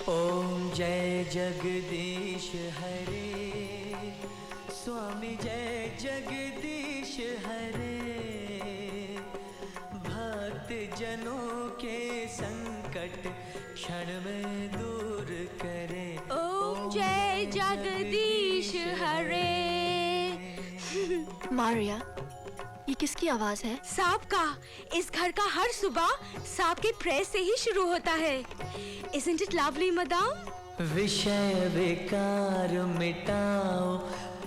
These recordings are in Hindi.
ओम जय जगदीश हरे, स्वामी जय जगदीश हरे, भक्त जनों के संकट क्षण में दूर करे। ओम जय जगदीश हरे। मारिया, ये किसकी आवाज है? सांप का। इस घर का हर सुबह सांप के प्रेस से ही शुरू होता है। Isn't it lovely, madam? विषय विकार मिटाओ,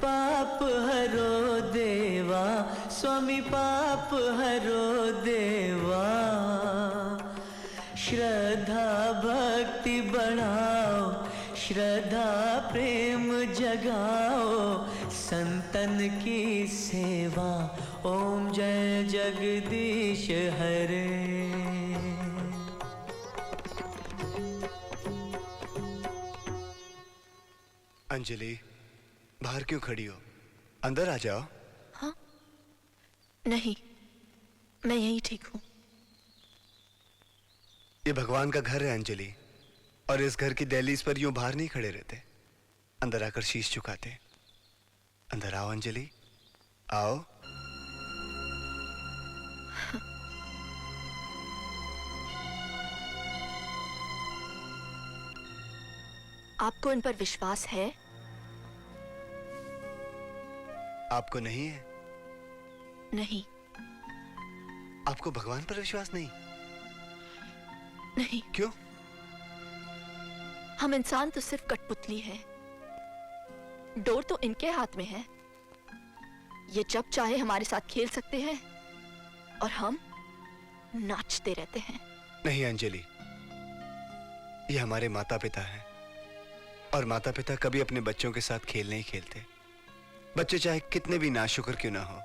पाप हरो देवा, स्वामी पाप हरो देवा, श्रद्धा भक्ति बढ़ाओ, श्रद्धा प्रेम जगाओ, संतन की सेवा। ओम जय जगदीश हरे। अंजलि, बाहर क्यों खड़ी हो? अंदर आ जाओ। हाँ? नहीं, मैं यहीं ठीक हूँ। ये भगवान का घर है अंजलि, और इस घर की दहलीज पर यूं बाहर नहीं खड़े रहते, अंदर आकर शीश झुकाते। अंदर आओ अंजलि, आओ। आपको इन पर विश्वास है? आपको नहीं है? नहीं। आपको भगवान पर विश्वास नहीं? नहीं। क्यों? हम इंसान तो सिर्फ कठपुतली हैं। डोर तो इनके हाथ में है। ये जब चाहे हमारे साथ खेल सकते हैं और हम नाचते रहते हैं। नहीं अंजलि, ये हमारे माता पिता हैं, और माता पिता कभी अपने बच्चों के साथ खेल नहीं खेलते। बच्चे चाहे कितने भी नाशुक्र क्यों ना हो,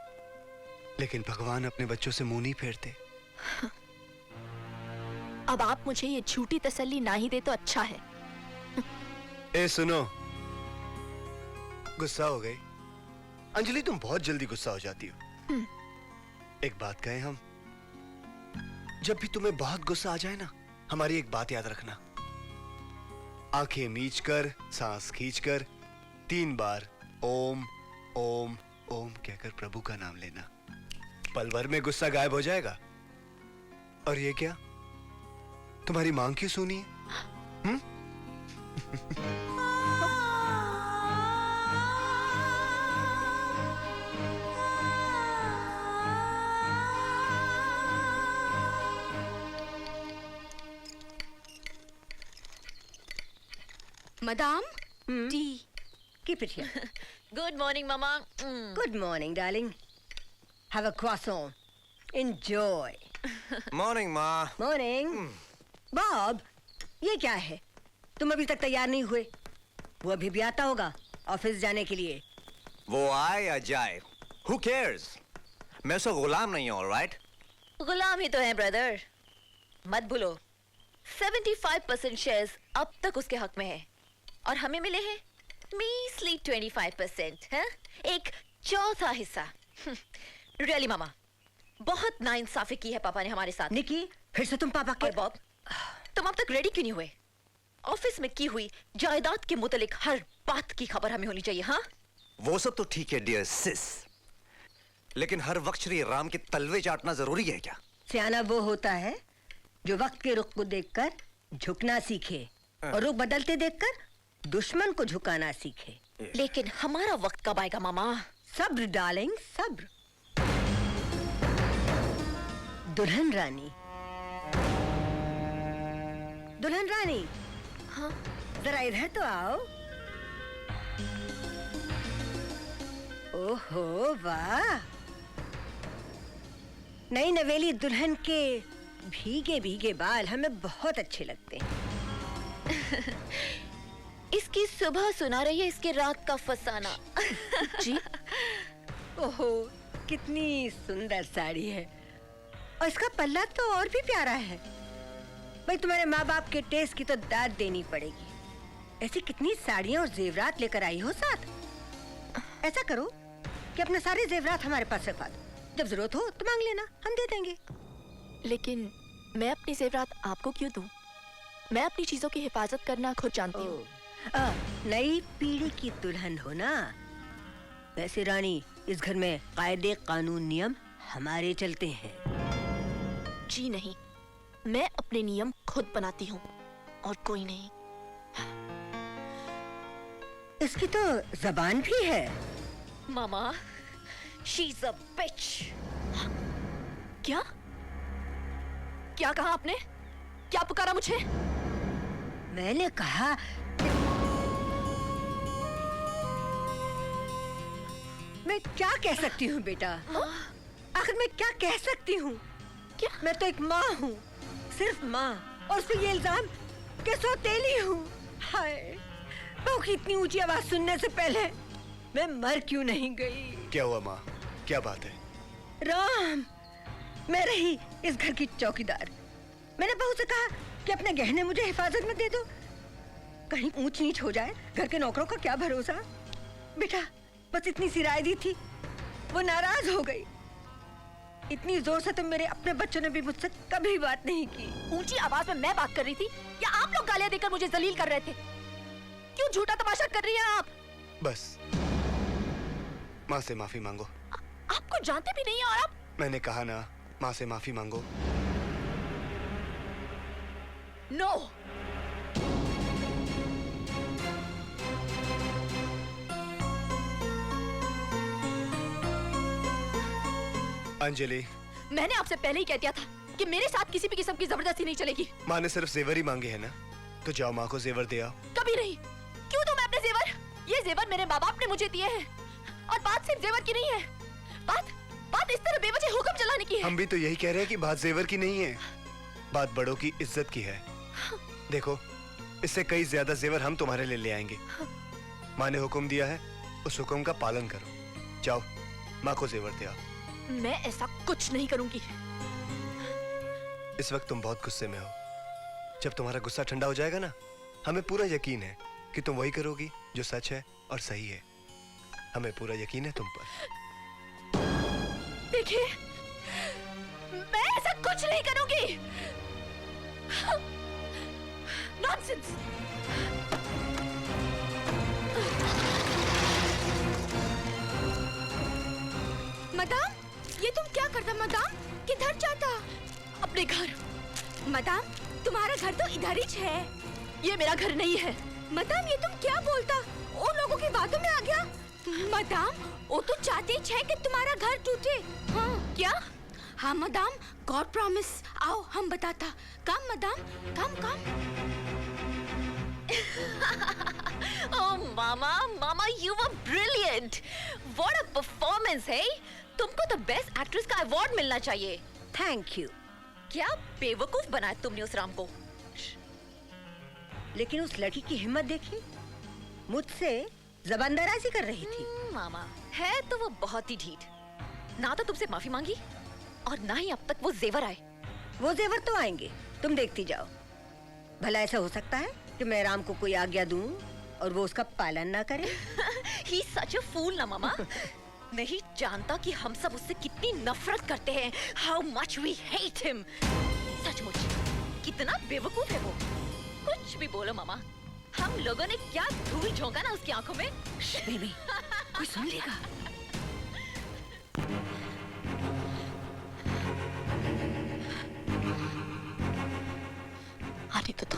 लेकिन भगवान अपने बच्चों से मुंह नहीं फेरते। अब आप मुझे ये झूठी तसल्ली ना ही दे तो अच्छा है। ए सुनो, गुस्सा हो गई? अंजलि, तुम बहुत जल्दी गुस्सा हो जाती हो। एक बात कहें हम, जब भी तुम्हें बहुत गुस्सा आ जाए ना, हमारी एक बात याद रखना। आंखें मीच कर, सांस खींचकर 3 बार ओम ओम ओम कहकर प्रभु का नाम लेना। पल भर में गुस्सा गायब हो जाएगा। और ये क्या, तुम्हारी मांग क्यों सुनी है? Madam, tea. Keep it here. Good morning, Mama. Good morning, darling. Have a croissant. Enjoy. Morning, Ma. Morning. Bob, ये क्या है? तुम अभी तक तैयार नहीं हुए। वो अभी भी आता होगा ऑफिस जाने के लिए। वो आए या जाए, who cares? मैं उसका गुलाम नहीं हूँ, right? गुलाम ही तो है, ब्रदर। मत भूलो, 75% शेयर्स अब तक उसके हक में है, और हमें मिले हैं मीसली 25%, हैं? एक चौथा हिस्सा। रियली मामा, बहुत नाइंसाफी की है पापा ने हमारे साथ। निकी, फिर से तुम पापा के। और बॉब, तुम अब तक रेडी क्यों नहीं हुए? ऑफिस में की हुई जायदाद के मुतालिक हर बात की खबर हमें होनी चाहिए। हाँ, वो सब तो ठीक है डियर सिस, लेकिन हर वक्त श्री राम के तलवे चाटना जरूरी है क्या? सियाना वो होता है जो वक्त के रुख को देखकर झुकना सीखे, और रुख बदलते देखकर दुश्मन को झुकाना सीखे। लेकिन हमारा वक्त कब आएगा मामा? सब्र डार्लिंग, सब्र। दुल्हन रानी, दुल्हन रानी। हाँ? जरा इधर तो आओ। ओहो वाह, नई नवेली दुल्हन के भीगे भीगे बाल हमें बहुत अच्छे लगते हैं। इसकी सुबह सुना रही है इसके रात का फसाना। जी? ओहो, कितनी सुंदर साड़ी है, और इसका पल्ला तो और भी प्यारा है। भाई, तुम्हारे माँ बाप के टेस्ट की तो दाद देनी पड़ेगी। ऐसी कितनी साड़ियाँ और जेवरात लेकर आई हो साथ। ऐसा करो कि अपने सारे जेवरात हमारे पास रखवा दो। जब जरूरत हो तो मांग लेना, हम दे देंगे। लेकिन मैं अपनी जेवरात आपको क्यों दूं? मैं अपनी चीजों की हिफाजत करना खुद जानती हूँ। नई पीढ़ी की दुल्हन हो ना। वैसे रानी, इस घर में कायदे कानून नियम हमारे चलते हैं। जी नहीं, मैं अपने नियम खुद बनाती हूँ और कोई नहीं। इसकी तो जबान भी है। मामा, she's a bitch. क्या? क्या कहा आपने? क्या पुकारा मुझे? मैंने कहा मैं क्या कह सकती हूँ बेटा? आखिर मैं क्या कह सकती हूँ? क्या? मैं तो एक माँ हूँ, सिर्फ माँ, और उस पे ये इल्जाम कि सौतेली हूँ। हाय, बहू की इतनी ऊंची आवाज सुनने से पहले मैं मर क्यों नहीं गई? क्या हुआ माँ, क्या बात है? राम, मैं रही इस घर की चौकीदार। मैंने बहू से कहा कि अपने गहने मुझे हिफाजत में दे दो, कहीं ऊंच नीच हो जाए। घर के नौकरों का क्या भरोसा? बेटा, बस इतनी सी राय दी थी, वो नाराज हो गई। इतनी जोर से तो मेरे अपने बच्चों ने भी मुझसे कभी बात नहीं की। ऊंची आवाज में मैं बात कर रही थी या आप लोग गालियां देकर मुझे जलील कर रहे थे? क्यों झूठा तमाशा कर रही हैं आप? बस माँ से माफी मांगो। आपको जानते भी नहीं है और आप। मैंने कहा ना, माँ से माफी मांगो। नो। अंजलि, मैंने आपसे पहले ही कह दिया था कि मेरे साथ किसी भी किस्म की जबरदस्ती नहीं चलेगी। माँ ने सिर्फ जेवर ही मांगे हैं ना, तो जाओ माँ को जेवर दे आओ। कभी नहीं। क्यों दूं मैं अपने जेवर? ये जेवर मेरे माँ बाप ने मुझे दिए हैं, और बात सिर्फ जेवर की नहीं है। बात इस तरह बेवजह हुक्म चलाने की है। हम भी तो यही कह रहे हैं कि बात जेवर की नहीं है, बात बड़ों की इज्जत की है। देखो, इससे कई ज्यादा जेवर हम तुम्हारे लिए ले आएंगे। माँ ने हुक्म दिया है, उस हुक्म का पालन करो। जाओ माँ को जेवर दे आओ। मैं ऐसा कुछ नहीं करूंगी। इस वक्त तुम बहुत गुस्से में हो। जब तुम्हारा गुस्सा ठंडा हो जाएगा ना, हमें पूरा यकीन है कि तुम वही करोगी जो सच है और सही है। हमें पूरा यकीन है तुम पर। देखिए, मैं ऐसा कुछ नहीं करूंगी। नॉनसेंस। मदाम, ये तुम क्या करता मदाम? किधर जाता? अपने घर। मदाम, तुम्हारा घर तो इधर ही है। ये मेरा घर नहीं है। मदाम, ये तुम क्या बोलता? उन लोगों की बातों में आ गया। मदाम, वो तो चाहते है कि तुम्हारा घर टूटे। हाँ। क्या? हाँ मदाम, गॉड प्रॉमिस। आओ हम बताता। Come madam, come. Oh, Mama, you were brilliant. What a performance, hey? तुमको तो बेस्ट एक्ट्रेस का अवार्ड मिलना चाहिए। Thank you. क्या बेवकूफ बनाया तुमने उस राम को। लेकिन उस लड़की की हिम्मत देखी, मुझसे जबानदराजी कर रही थी। मामा, है तो वो बहुत ही ढीठ। ना तो तुमसे माफी मांगी और ना ही अब तक वो जेवर आए। वो जेवर तो आएंगे, तुम देखती जाओ। भला ऐसा हो सकता है कि मैं राम को कोई आज्ञा दूं और वो उसका पालन ना करे? He's such a fool ना मामा। नहीं जानता कि हम सब उससे कितनी नफरत करते हैं। How much we hate him। सचमुच कितना बेवकूफ है वो। कुछ भी बोलो मामा, हम लोगों ने क्या धूल झोंका ना उसकी आंखों में। बेबी, कोई सुन लेगा। आने तो दो।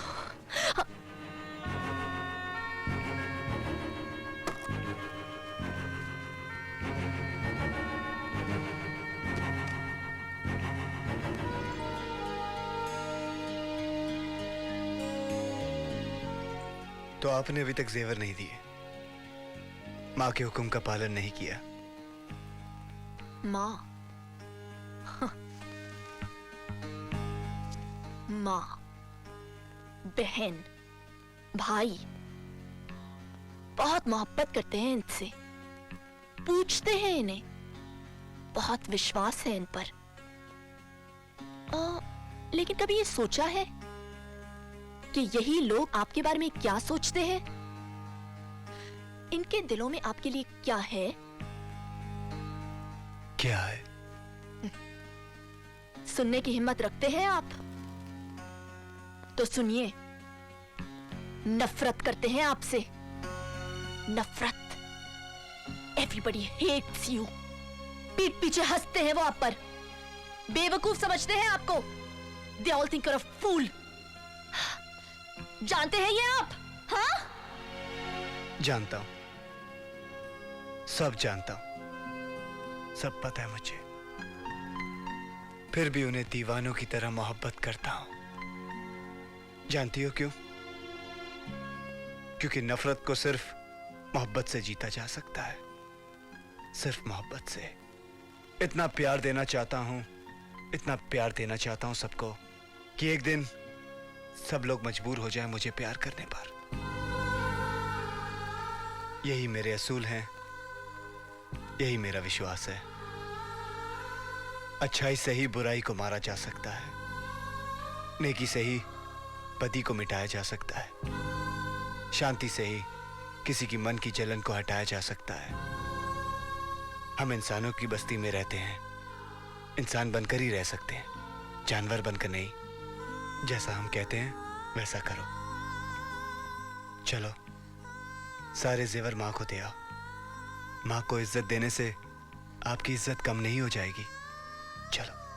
तो आपने अभी तक जेवर नहीं दिए, माँ के हुक्म का पालन नहीं किया। माँ, माँ, बहन, भाई बहुत मोहब्बत करते हैं इनसे, पूछते हैं इन्हें, बहुत विश्वास है इन पर। लेकिन कभी ये सोचा है कि यही लोग आपके बारे में क्या सोचते हैं? इनके दिलों में आपके लिए क्या है? क्या है? सुनने की हिम्मत रखते हैं आप? तो सुनिए, नफरत करते हैं आपसे, नफरत। Everybody hates you. पीठ पीछे हंसते हैं वो आप पर, बेवकूफ समझते हैं आपको। They all think you are a fool. जानते हैं ये आप? हाँ, जानता हूं, सब जानता हूं, सब पता है मुझे। फिर भी उन्हें दीवानों की तरह मोहब्बत करता हूं। जानती हो क्यों? क्योंकि नफरत को सिर्फ मोहब्बत से जीता जा सकता है, सिर्फ मोहब्बत से। इतना प्यार देना चाहता हूं, इतना प्यार देना चाहता हूं सबको कि एक दिन सब लोग मजबूर हो जाएं मुझे प्यार करने पर। यही मेरे असूल हैं, यही मेरा विश्वास है। अच्छाई से ही बुराई को मारा जा सकता है, नेकी से ही बदी को मिटाया जा सकता है, शांति से ही किसी की मन की जलन को हटाया जा सकता है। हम इंसानों की बस्ती में रहते हैं, इंसान बनकर ही रह सकते हैं, जानवर बनकर नहीं। जैसा हम कहते हैं वैसा करो। चलो, सारे जेवर माँ को दे आओ। माँ को इज्जत देने से आपकी इज्जत कम नहीं हो जाएगी। चलो।